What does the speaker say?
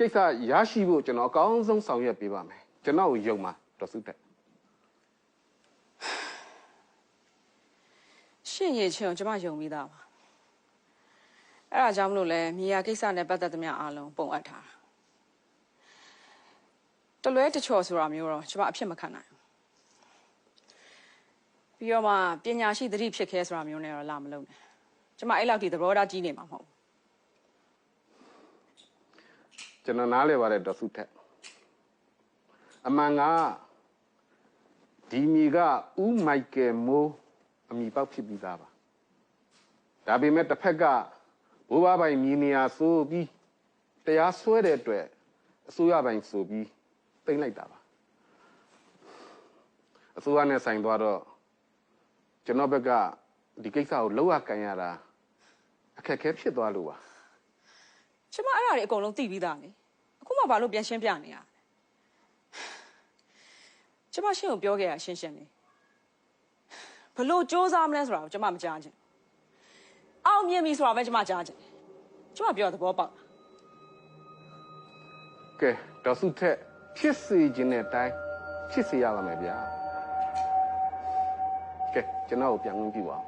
ကိစ္စရရှိဖို့ကျွန်တော်အကောင်းဆုံးဆောင်ရွက်ပေးပါမယ်ကျွန်တော်ကိုယုံပါဒေါ်စုတက် ရှင့်ရဲ့ချင်းကိုကျွန်မယုံပြီးသားပါအဲ့ဒါကြောင့်မလို့လဲမြေယာကိစ္စနဲ့ပတ်သက်သမျှအားလုံးပုံအပ်ထားတာတလွဲတချော်ဆိုတာမျိုးတော့ကျွန်မအဖြစ်မခံနိုင်ဘူးပြီးတော့မှပညာရှိသတိဖြစ်ခဲဆိုတာမျိုးနဲ့တော့လာမလုံးနဲ့ကျွန်မအဲ့လောက်ထိသဘောထားကြီးနေမှာမဟုတ်ဘူးကျွန်တော်နားလည်ပါတယ်ဒေါ်စုတက်အမှန်ကဒီမြေကဦးမိုက်ကယ်မိုးအမိပေါက်ဖြစ်ပြီးသားပါဒါပေမဲ့တစ်ဖက်ကဘိုးဘပိုင်မြေနေရာဆိုပြီးတရားစွဲတဲ့အတွက်အစိုးရပိုင်ဆိုပြီးတိမ့်လိုက်တာပါအစိုးရနဲ့ဆိုင်သွားတော့ကျွန်တော်ဘက်ကဒီကိစ္စကိုလောက်ရကန်ရတာအခက်အခဲဖြစ်သွားလို့ပါကျွန်မအဲ့ဒါတွေအကုန်လုံးသိပြီးသားလေအခုမှဘာလို့ပြန်ရှင်းပြနေရလဲကျွန်မရှင်းကိုပြောခဲ့ရရှင်းရှင်းလေးဘလို့စ조사မလဲဆိုတာကိုကျွန်မမကြားချင်အောင်မြင်ပြီဆိုတာပဲကျွန်မကြားချင်ကျွန်မပြောသဘောပေါက်လားကဲဒေါ်စုထက်ဖြစ်စေခြင်းတဲ့အတိုင်းဖြစ်စေရပါမယ်ဗျာကဲကျွန်တော်ကိုပြန်ဝင်ပြပါ